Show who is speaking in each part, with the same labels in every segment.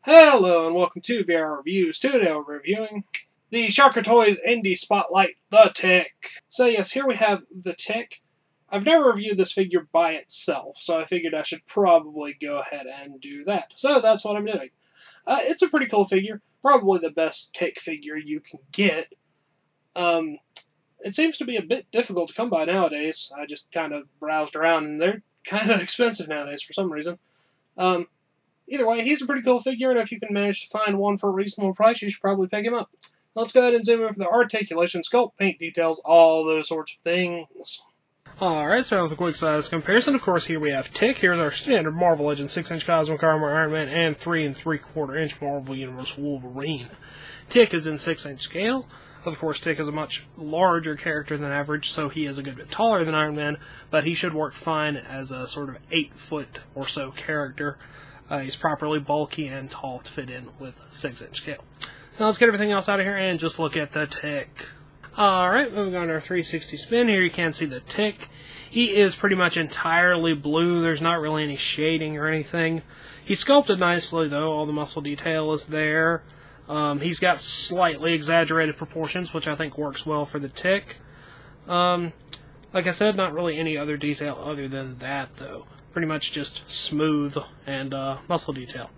Speaker 1: Hello and welcome to VR Reviews. Today we're reviewing the Shocker Toys Indie Spotlight, The Tick. So yes, here we have The Tick. I've never reviewed this figure by itself, so I figured I should probably go ahead and do that. So that's what I'm doing. It's a pretty cool figure, probably the best Tick figure you can get. It seems to be a bit difficult to come by nowadays. I just kind of browsed around and they're kind of expensive nowadays for some reason. Either way, he's a pretty cool figure, and if you can manage to find one for a reasonable price, you should probably pick him up. Let's go ahead and zoom in for the articulation, sculpt, paint details, all those sorts of things. Alright, so with a quick size comparison, of course, here we have Tick. Here's our standard Marvel Legends 6-inch Cosmic Armor Iron Man and 3 3/4-inch Marvel Universe Wolverine. Tick is in 6-inch scale. Of course, Tick is a much larger character than average, so he is a good bit taller than Iron Man, but he should work fine as a sort of 8-foot or so character. He's properly bulky and tall to fit in with 6-inch scale. Now let's get everything else out of here and just look at the Tick. Alright, moving on to our 360 spin. Here you can see the Tick. He is pretty much entirely blue. There's not really any shading or anything. He's sculpted nicely, though. All the muscle detail is there. He's got slightly exaggerated proportions, which I think works well for the Tick. Like I said, not really any other detail other than that, though. Pretty much just smooth and muscle detail.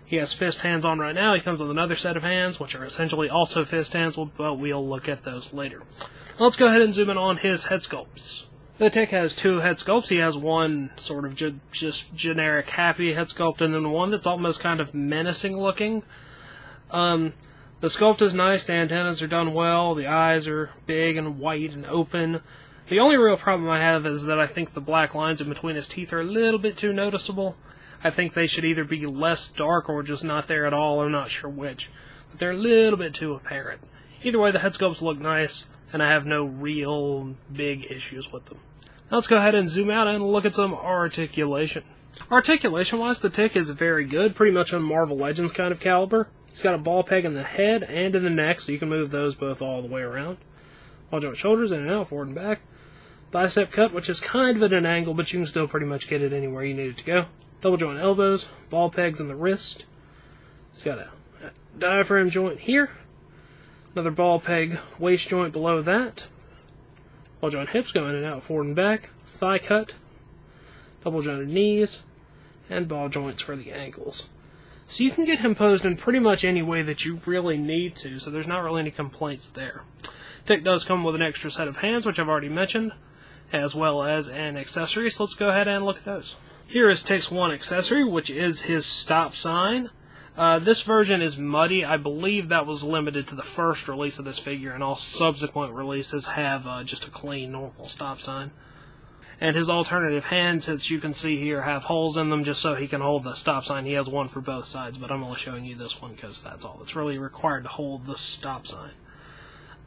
Speaker 1: He has fist hands on right now. He comes with another set of hands, which are essentially also fist hands, but we'll look at those later. Let's go ahead and zoom in on his head sculpts. The Tick has two head sculpts. He has one sort of just generic happy head sculpt, and then one that's almost kind of menacing looking. The sculpt is nice. The antennas are done well. The eyes are big and white and open. The only real problem I have is that I think the black lines in between his teeth are a little bit too noticeable. I think they should either be less dark or just not there at all. I'm not sure which. But they're a little bit too apparent. Either way, the head sculpts look nice, and I have no real big issues with them. Now let's go ahead and zoom out and look at some articulation. Articulation-wise, the Tick is very good, pretty much on Marvel Legends kind of caliber. He's got a ball peg in the head and in the neck, so you can move those both all the way around. Ball joint shoulders, in and out, forward and back. Bicep cut, which is kind of at an angle, but you can still pretty much get it anywhere you need it to go. Double joint elbows, ball pegs in the wrist. It's got a diaphragm joint here. Another ball peg waist joint below that. Ball joint hips go in and out, forward and back. Thigh cut. Double jointed knees. And ball joints for the ankles. So you can get him posed in pretty much any way that you really need to, so there's not really any complaints there. Tick does come with an extra set of hands, which I've already mentioned, as well as an accessory, so let's go ahead and look at those. Here is Tick's one accessory, which is his stop sign. This version is muddy. I believe that was limited to the first release of this figure, and all subsequent releases have just a clean, normal stop sign. And his alternative hands, as you can see here, have holes in them just so he can hold the stop sign. He has one for both sides, but I'm only showing you this one because that's all that's really required to hold the stop sign.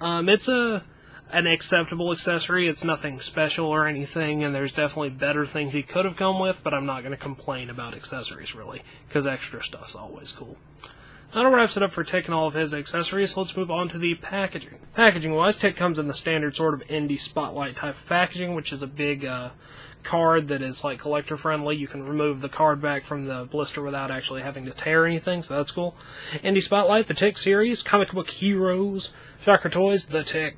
Speaker 1: It's an acceptable accessory. It's nothing special or anything, and there's definitely better things he could have come with, but I'm not going to complain about accessories, really, because extra stuff's always cool. That wraps it up for Tick and all of his accessories, so let's move on to the packaging. Packaging-wise, Tick comes in the standard sort of indie spotlight type of packaging, which is a big card that is like collector-friendly. You can remove the card back from the blister without actually having to tear anything, so that's cool. Indie Spotlight, the Tick series, comic book heroes, Shocker Toys, The Tick.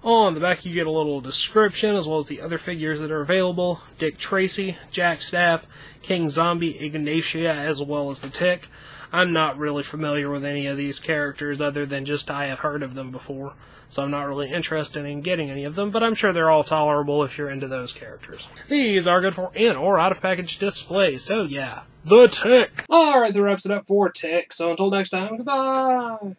Speaker 1: On the back you get a little description, as well as the other figures that are available. Dick Tracy, Jack Staff, King Zombie, Ignatia, as well as the Tick. I'm not really familiar with any of these characters other than just I have heard of them before, so I'm not really interested in getting any of them, but I'm sure they're all tolerable if you're into those characters. These are good for in or out of package display, so yeah, The Tick! Alright, that wraps it up for Tick, so until next time, goodbye!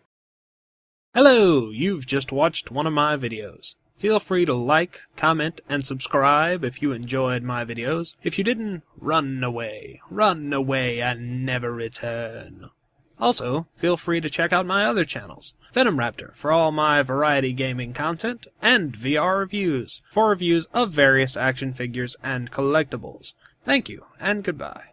Speaker 2: Hello, you've just watched one of my videos. Feel free to like, comment, and subscribe if you enjoyed my videos. If you didn't, run away and never return. Also, feel free to check out my other channels, Venom Raptor for all my variety gaming content, and VR Reviews for reviews of various action figures and collectibles. Thank you, and goodbye.